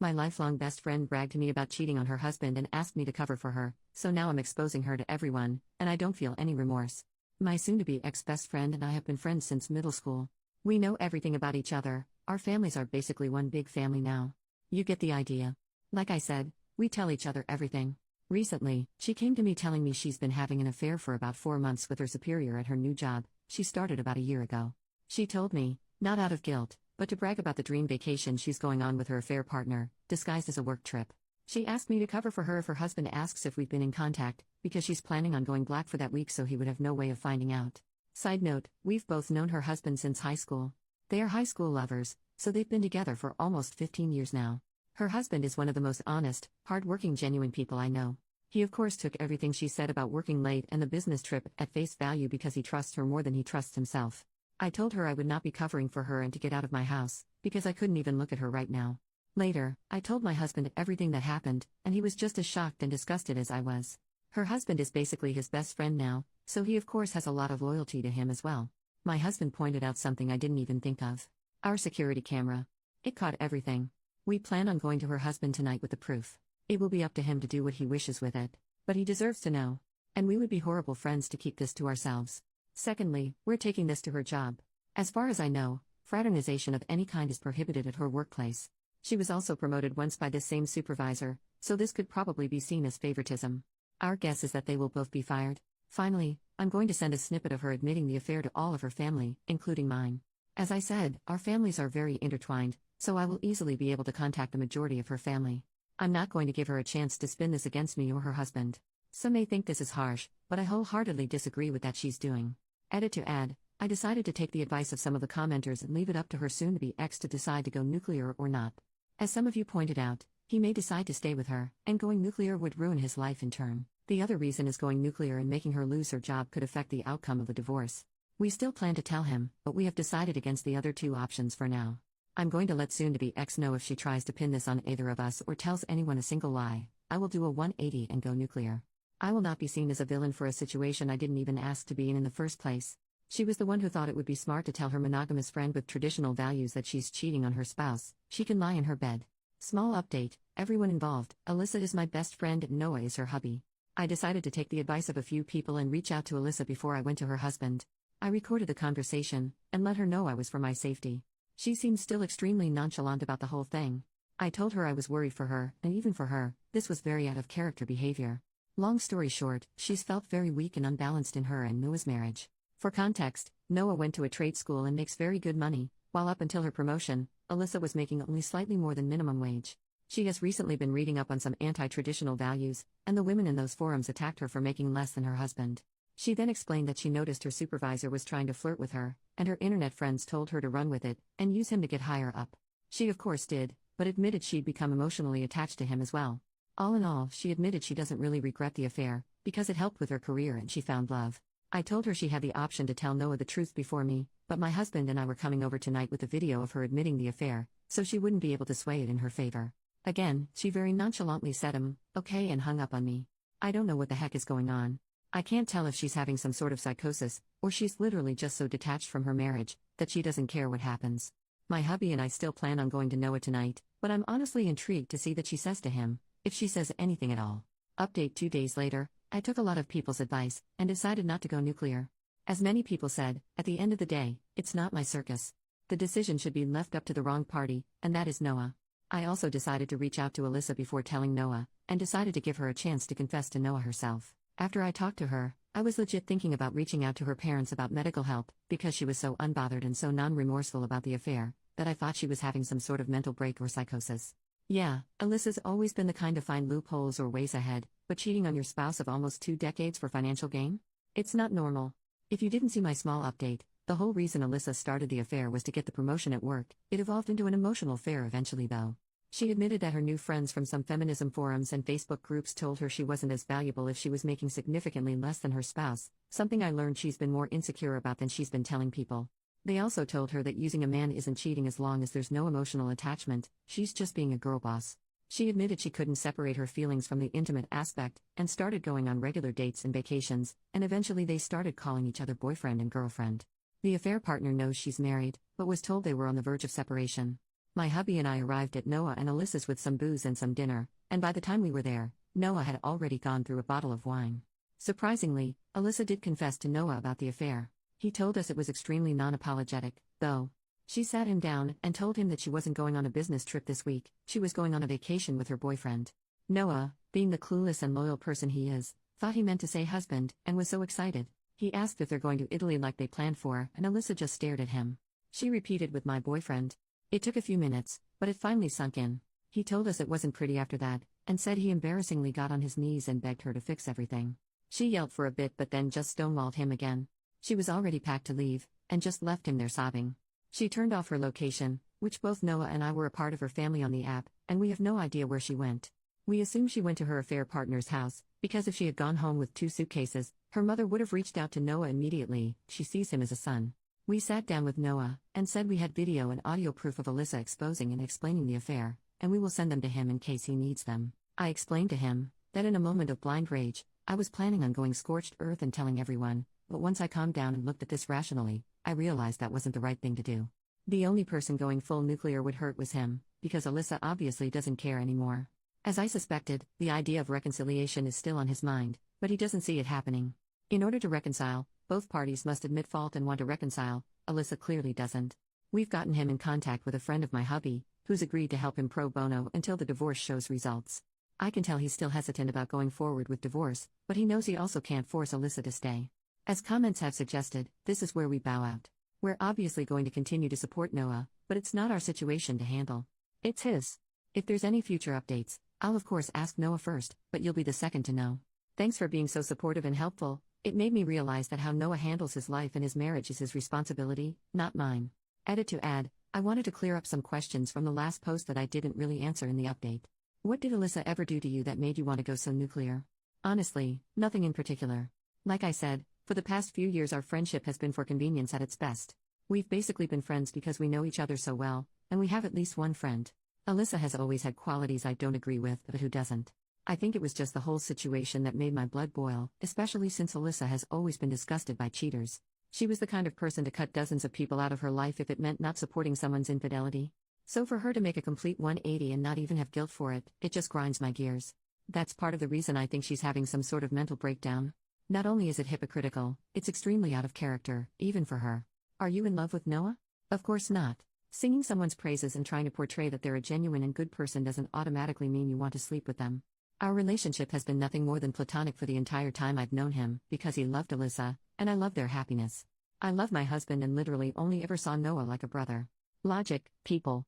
My lifelong best friend bragged to me about cheating on her husband and asked me to cover for her, so now I'm exposing her to everyone, and I don't feel any remorse. My soon-to-be ex-best friend and I have been friends since middle school. We know everything about each other, our families are basically one big family now. You get the idea. Like I said, we tell each other everything. Recently, she came to me telling me she's been having an affair for about 4 months with her superior at her new job. She started about a year ago. She told me, not out of guilt, but to brag about the dream vacation she's going on with her affair partner, disguised as a work trip. She asked me to cover for her if her husband asks if we've been in contact, because she's planning on going black for that week so he would have no way of finding out. Side note, we've both known her husband since high school. They are high school lovers, so they've been together for almost 15 years now. Her husband is one of the most honest, hard-working, genuine people I know. He of course took everything she said about working late and the business trip at face value because he trusts her more than he trusts himself. I told her I would not be covering for her and to get out of my house, because I couldn't even look at her right now. Later, I told my husband everything that happened, and he was just as shocked and disgusted as I was. Her husband is basically his best friend now, so he of course has a lot of loyalty to him as well. My husband pointed out something I didn't even think of. Our security camera. It caught everything. We plan on going to her husband tonight with the proof. It will be up to him to do what he wishes with it. But he deserves to know. And we would be horrible friends to keep this to ourselves. Secondly, we're taking this to her job. As far as I know, fraternization of any kind is prohibited at her workplace. She was also promoted once by this same supervisor, so this could probably be seen as favoritism. Our guess is that they will both be fired. Finally, I'm going to send a snippet of her admitting the affair to all of her family, including mine. As I said, our families are very intertwined, so I will easily be able to contact the majority of her family. I'm not going to give her a chance to spin this against me or her husband. Some may think this is harsh, but I wholeheartedly disagree with that she's doing. Edit to add, I decided to take the advice of some of the commenters and leave it up to her soon-to-be ex to decide to go nuclear or not. As some of you pointed out, he may decide to stay with her, and going nuclear would ruin his life in turn. The other reason is going nuclear and making her lose her job could affect the outcome of the divorce. We still plan to tell him, but we have decided against the other two options for now. I'm going to let soon-to-be ex know if she tries to pin this on either of us or tells anyone a single lie. I will do a 180 and go nuclear. I will not be seen as a villain for a situation I didn't even ask to be in the first place. She was the one who thought it would be smart to tell her monogamous friend with traditional values that she's cheating on her spouse. She can lie in her bed. Small update, everyone involved, Alyssa is my best friend and Noah is her hubby. I decided to take the advice of a few people and reach out to Alyssa before I went to her husband. I recorded the conversation, and let her know I was for my safety. She seemed still extremely nonchalant about the whole thing. I told her I was worried for her, and even for her, this was very out of character behavior. Long story short, she's felt very weak and unbalanced in her and Noah's marriage. For context, Noah went to a trade school and makes very good money, while up until her promotion, Alyssa was making only slightly more than minimum wage. She has recently been reading up on some anti-traditional values, and the women in those forums attacked her for making less than her husband. She then explained that she noticed her supervisor was trying to flirt with her, and her internet friends told her to run with it, and use him to get higher up. She of course did, but admitted she'd become emotionally attached to him as well. All in all, she admitted she doesn't really regret the affair, because it helped with her career and she found love. I told her she had the option to tell Noah the truth before me, but my husband and I were coming over tonight with a video of her admitting the affair, so she wouldn't be able to sway it in her favor. Again, she very nonchalantly said okay and hung up on me. I don't know what the heck is going on. I can't tell if she's having some sort of psychosis, or she's literally just so detached from her marriage, that she doesn't care what happens. My hubby and I still plan on going to Noah tonight, but I'm honestly intrigued to see what she says to him, if she says anything at all. Update 2 days later, I took a lot of people's advice, and decided not to go nuclear. As many people said, at the end of the day, it's not my circus. The decision should be left up to the wrong party, and that is Noah. I also decided to reach out to Alyssa before telling Noah, and decided to give her a chance to confess to Noah herself. After I talked to her, I was legit thinking about reaching out to her parents about medical help, because she was so unbothered and so non-remorseful about the affair, that I thought she was having some sort of mental break or psychosis. Yeah, Alyssa's always been the kind to find loopholes or ways ahead, but cheating on your spouse of almost 2 decades for financial gain? It's not normal. If you didn't see my small update, the whole reason Alyssa started the affair was to get the promotion at work. It evolved into an emotional affair eventually though. She admitted that her new friends from some feminism forums and Facebook groups told her she wasn't as valuable if she was making significantly less than her spouse, something I learned she's been more insecure about than she's been telling people. They also told her that using a man isn't cheating as long as there's no emotional attachment, she's just being a girl boss. She admitted she couldn't separate her feelings from the intimate aspect, and started going on regular dates and vacations, and eventually they started calling each other boyfriend and girlfriend. The affair partner knows she's married, but was told they were on the verge of separation. My hubby and I arrived at Noah and Alyssa's with some booze and some dinner, and by the time we were there, Noah had already gone through a bottle of wine. Surprisingly, Alyssa did confess to Noah about the affair. He told us it was extremely non-apologetic, though. She sat him down and told him that she wasn't going on a business trip this week, she was going on a vacation with her boyfriend. Noah, being the clueless and loyal person he is, thought he meant to say husband, and was so excited. He asked if they're going to Italy like they planned for, and Alyssa just stared at him. She repeated with my boyfriend. It took a few minutes, but it finally sunk in. He told us it wasn't pretty after that, and said he embarrassingly got on his knees and begged her to fix everything. She yelled for a bit but then just stonewalled him again. She was already packed to leave, and just left him there sobbing. She turned off her location, which both Noah and I were a part of her family on the app, and we have no idea where she went. We assume she went to her affair partner's house, because if she had gone home with 2 suitcases, her mother would have reached out to Noah immediately. She sees him as a son. We sat down with Noah, and said we had video and audio proof of Alyssa exposing and explaining the affair, and we will send them to him in case he needs them. I explained to him that in a moment of blind rage, I was planning on going scorched earth and telling everyone, but once I calmed down and looked at this rationally, I realized that wasn't the right thing to do. The only person going full nuclear would hurt was him, because Alyssa obviously doesn't care anymore. As I suspected, the idea of reconciliation is still on his mind, but he doesn't see it happening. In order to reconcile, both parties must admit fault and want to reconcile. Alyssa clearly doesn't. We've gotten him in contact with a friend of my hubby, who's agreed to help him pro bono until the divorce shows results. I can tell he's still hesitant about going forward with divorce, but he knows he also can't force Alyssa to stay. As comments have suggested, this is where we bow out. We're obviously going to continue to support Noah, but it's not our situation to handle. It's his. If there's any future updates, I'll of course ask Noah first, but you'll be the second to know. Thanks for being so supportive and helpful. It made me realize that how Noah handles his life and his marriage is his responsibility, not mine. Edit to add, I wanted to clear up some questions from the last post that I didn't really answer in the update. What did Alyssa ever do to you that made you want to go so nuclear? Honestly, nothing in particular. Like I said, for the past few years our friendship has been for convenience at its best. We've basically been friends because we know each other so well, and we have at least one friend. Alyssa has always had qualities I don't agree with, but who doesn't? I think it was just the whole situation that made my blood boil, especially since Alyssa has always been disgusted by cheaters. She was the kind of person to cut dozens of people out of her life if it meant not supporting someone's infidelity. So for her to make a complete 180 and not even have guilt for it, it just grinds my gears. That's part of the reason I think she's having some sort of mental breakdown. Not only is it hypocritical, it's extremely out of character, even for her. Are you in love with Noah? Of course not. Singing someone's praises and trying to portray that they're a genuine and good person doesn't automatically mean you want to sleep with them. Our relationship has been nothing more than platonic for the entire time I've known him, because he loved Alyssa, and I love their happiness. I love my husband and literally only ever saw Noah like a brother. Logic, people.